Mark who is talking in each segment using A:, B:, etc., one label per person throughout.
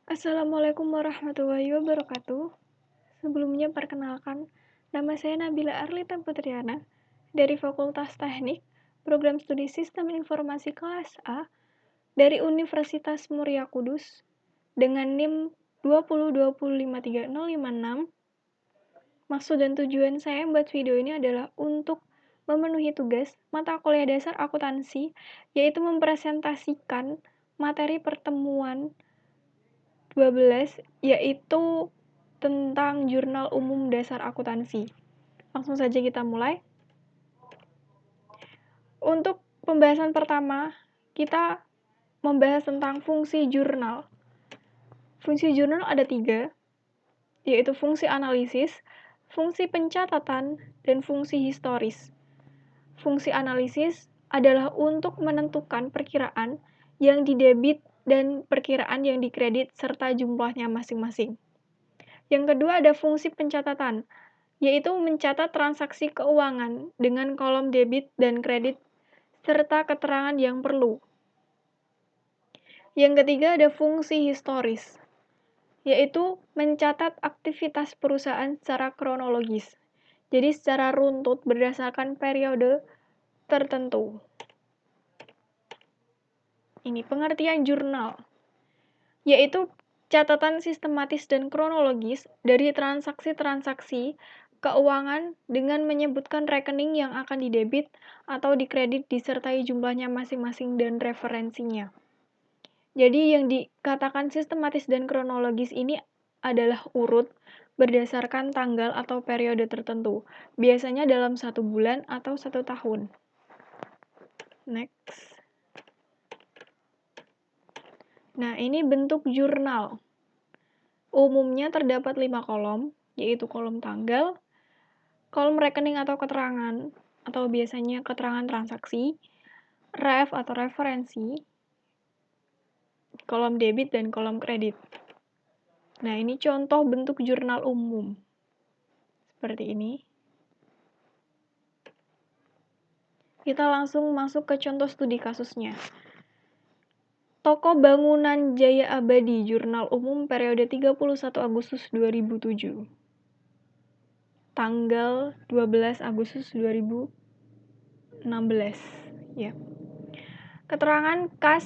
A: Assalamualaikum warahmatullahi wabarakatuh. Sebelumnya perkenalkan, nama saya Nabila Arlita Putriana dari Fakultas Teknik, Program Studi Sistem Informasi kelas A dari Universitas Muria Kudus dengan NIM 2020530056. Maksud dan tujuan saya membuat video ini adalah untuk memenuhi tugas mata kuliah dasar akuntansi, yaitu mempresentasikan materi pertemuan 12, yaitu tentang Jurnal Umum Dasar Akuntansi. Langsung saja kita mulai. Untuk pembahasan pertama, kita membahas tentang fungsi jurnal. Fungsi jurnal ada 3, yaitu fungsi analisis, fungsi pencatatan, dan fungsi historis. Fungsi analisis adalah untuk menentukan perkiraan yang didebit dan perkiraan yang dikredit serta jumlahnya masing-masing. Yang kedua ada fungsi pencatatan, yaitu mencatat transaksi keuangan dengan kolom debit dan kredit serta keterangan yang perlu. Yang ketiga ada fungsi historis, yaitu mencatat aktivitas perusahaan secara kronologis, jadi secara runtut berdasarkan periode tertentu. Ini pengertian jurnal, yaitu catatan sistematis dan kronologis dari transaksi-transaksi keuangan dengan menyebutkan rekening yang akan didebit atau dikredit disertai jumlahnya masing-masing dan referensinya. Jadi yang dikatakan sistematis dan kronologis ini adalah urut berdasarkan tanggal atau periode tertentu, biasanya dalam 1 bulan atau 1 tahun. Next. Nah, ini bentuk jurnal. Umumnya terdapat 5 kolom, yaitu kolom tanggal, kolom rekening atau keterangan, atau biasanya keterangan transaksi, ref atau referensi, kolom debit, dan kolom kredit. Nah, ini contoh bentuk jurnal umum. Seperti ini. Kita langsung masuk ke contoh studi kasusnya. Toko Bangunan Jaya Abadi, Jurnal Umum periode 31 Agustus 2007. Tanggal 12 Agustus 2016. Ya. Keterangan kas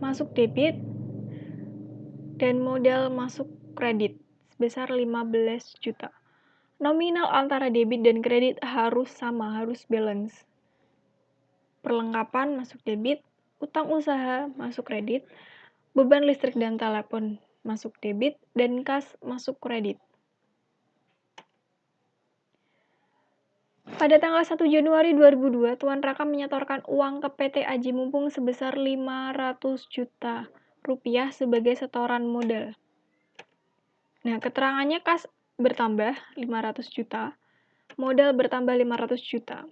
A: masuk debit dan modal masuk kredit sebesar 15 juta. Nominal antara debit dan kredit harus sama, harus balance. Perlengkapan masuk debit, utang usaha masuk kredit, beban listrik dan telepon masuk debit, dan kas masuk kredit. Pada tanggal 1 Januari 2002, Tuan Raka menyetorkan uang ke PT Aji Mumpung sebesar 500 juta rupiah sebagai setoran modal. Nah, keterangannya kas bertambah 500 juta, modal bertambah 500 juta.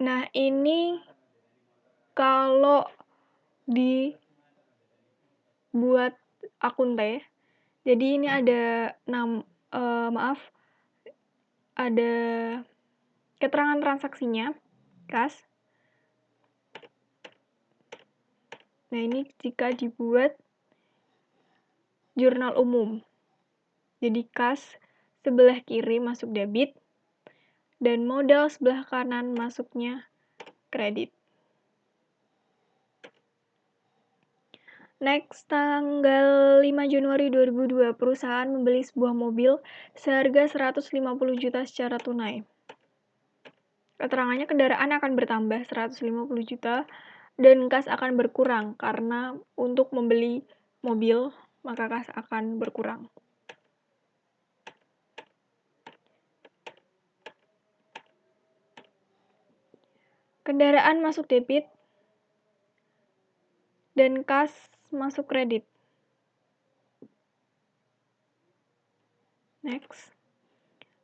A: Nah, ini kalau dibuat akun teh, jadi ini ada ada keterangan transaksinya, kas. Nah, ini jika dibuat jurnal umum. Jadi kas sebelah kiri masuk debit dan modal sebelah kanan masuknya kredit. Next, tanggal 5 Januari 2002, perusahaan membeli sebuah mobil seharga 150 juta secara tunai. Keterangannya kendaraan akan bertambah 150 juta dan kas akan berkurang karena untuk membeli mobil maka kas akan berkurang. Kendaraan masuk debit dan kas masuk kredit. Next.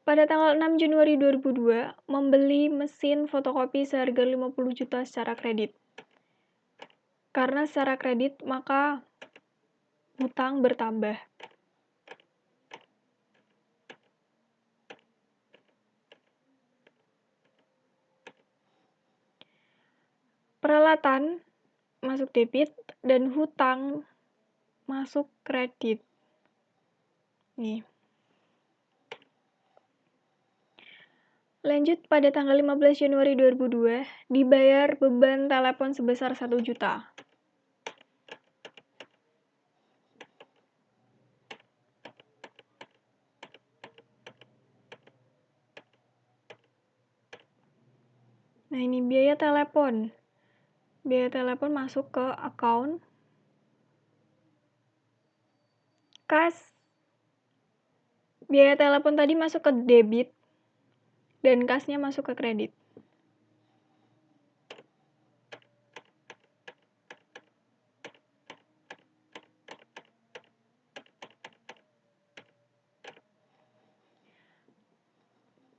A: Pada tanggal 6 Januari 2002, membeli mesin fotokopi seharga 50 juta secara kredit. Karena secara kredit, maka hutang bertambah. peralatan masuk debit, dan hutang masuk kredit. Nih. Lanjut, pada tanggal 15 Januari 2002, dibayar beban telepon sebesar 1 juta. Nah, ini biaya telepon. Biaya telepon masuk ke account kas. Biaya telepon tadi masuk ke debit, dan kasnya masuk ke kredit.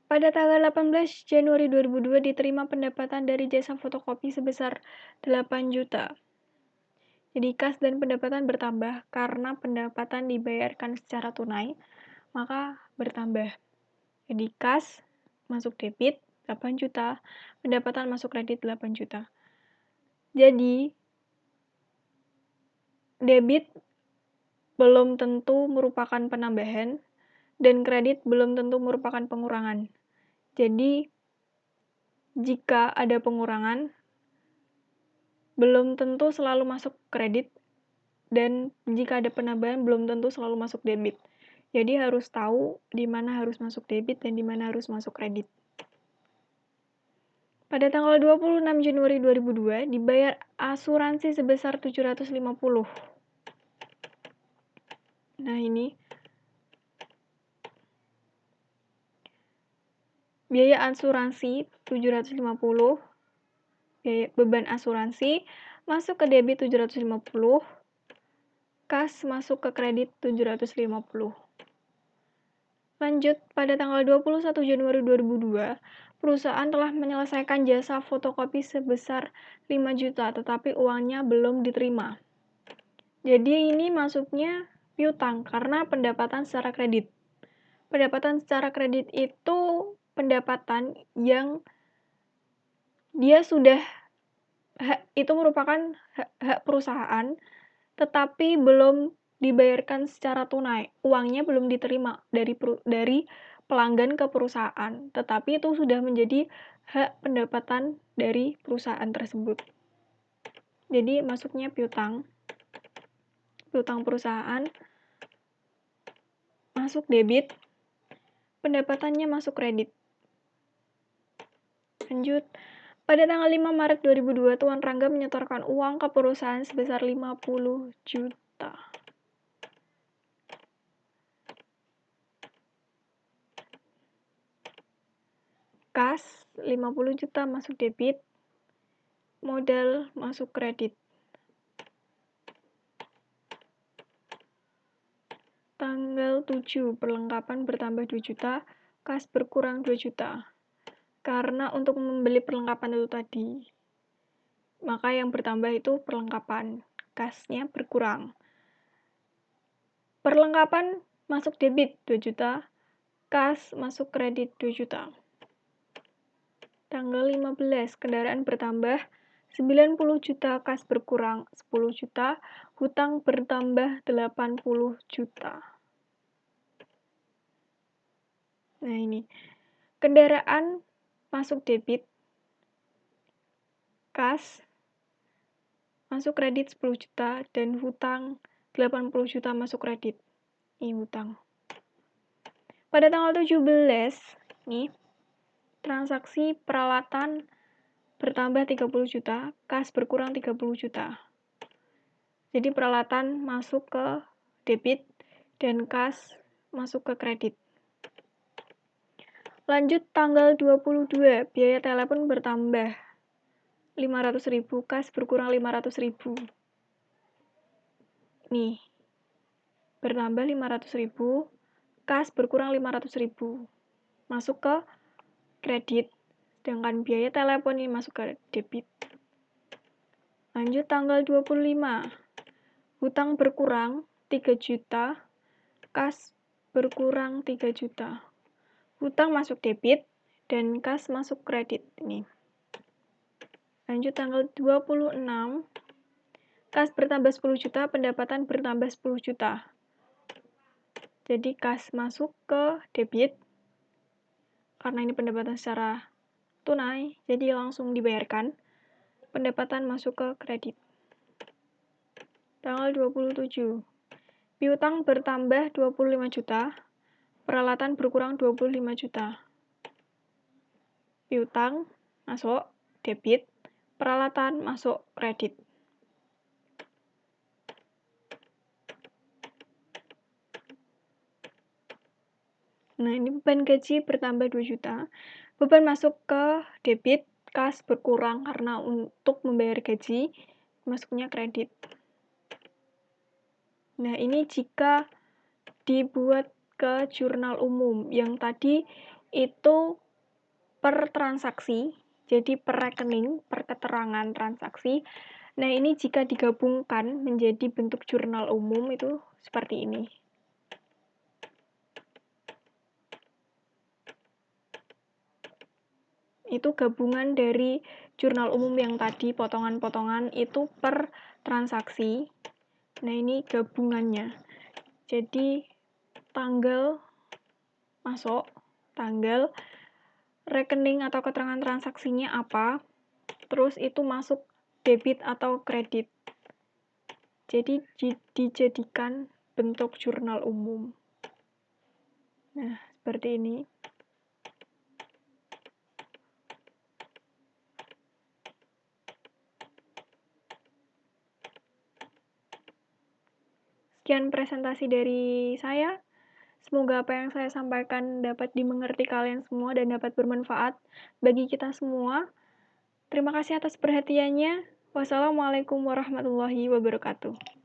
A: Pada tanggal 18 Januari 2002 diterima pendapatan dari jasa fotokopi sebesar 8 juta. Jadi kas dan pendapatan bertambah karena pendapatan dibayarkan secara tunai, maka bertambah. Jadi kas masuk debit 8 juta, pendapatan masuk kredit 8 juta. Jadi debit belum tentu merupakan penambahan dan kredit belum tentu merupakan pengurangan. Jadi jika ada pengurangan, belum tentu selalu masuk kredit, dan jika ada penambahan belum tentu selalu masuk debit. Jadi harus tahu di mana harus masuk debit dan di mana harus masuk kredit. Pada tanggal 26 Januari 2002 dibayar asuransi sebesar 750. Nah, ini biaya asuransi 750, biaya beban asuransi masuk ke debit 750, kas masuk ke kredit 750. Lanjut, pada tanggal 21 Januari 2002, perusahaan telah menyelesaikan jasa fotokopi sebesar 5 juta, tetapi uangnya belum diterima. Jadi ini masuknya piutang karena pendapatan secara kredit. Pendapatan secara kredit itu pendapatan yang dia sudah itu merupakan hak perusahaan, tetapi belum dibayarkan secara tunai. Uangnya belum diterima dari pelanggan ke perusahaan, tetapi itu sudah menjadi hak pendapatan dari perusahaan tersebut. Jadi masuknya piutang perusahaan, masuk debit, pendapatannya masuk kredit. Lanjut, pada tanggal 5 Maret 2002, Tuan Rangga menyetorkan uang ke perusahaan sebesar 50 juta. Kas 50 juta masuk debit, modal masuk kredit. Tanggal 7, perlengkapan bertambah 2 juta, kas berkurang 2 juta. Karena untuk membeli perlengkapan itu tadi, maka yang bertambah itu perlengkapan, kasnya berkurang. Perlengkapan masuk debit 2 juta, kas masuk kredit 2 juta. Tanggal 15, kendaraan bertambah 90 juta, kas berkurang 10 juta, hutang bertambah 80 juta. Nah, ini. Kendaraan masuk debit, kas masuk kredit 10 juta, dan hutang 80 juta masuk kredit. Ini hutang. Pada tanggal 17, nih, transaksi peralatan bertambah 30 juta, kas berkurang 30 juta. Jadi peralatan masuk ke debit dan kas masuk ke kredit. Lanjut, tanggal 22, biaya telepon bertambah 500.000, kas berkurang 500.000. Nih, bertambah 500.000, kas berkurang 500.000. Masuk ke kredit, sedangkan biaya telepon ini masuk ke debit. Lanjut, tanggal 25, hutang berkurang 3 juta, kas berkurang 3 juta. Hutang masuk debit dan kas masuk kredit. Ini. Lanjut tanggal 26, kas bertambah 10 juta, pendapatan bertambah 10 juta. Jadi kas masuk ke debit, karena ini pendapatan secara tunai, jadi langsung dibayarkan. Pendapatan masuk ke kredit. Tanggal 27, piutang bertambah 25 juta, peralatan berkurang 25 juta. Piutang masuk debit, peralatan masuk kredit. Nah, ini beban gaji bertambah 2 juta. Beban masuk ke debit, kas berkurang karena untuk membayar gaji, masuknya kredit. Nah, ini jika dibuat ke jurnal umum. Yang tadi itu per transaksi, jadi per rekening, per keterangan transaksi. Nah, ini jika digabungkan menjadi bentuk jurnal umum itu seperti ini. Itu gabungan dari jurnal umum yang tadi, potongan-potongan itu per transaksi. Nah, ini gabungannya. Jadi, tanggal masuk, tanggal, rekening atau keterangan transaksinya apa, terus itu masuk debit atau kredit. Jadi, dijadikan bentuk jurnal umum. Nah, seperti ini. Sekian presentasi dari saya. Semoga apa yang saya sampaikan dapat dimengerti kalian semua dan dapat bermanfaat bagi kita semua. Terima kasih atas perhatiannya. Wassalamualaikum warahmatullahi wabarakatuh.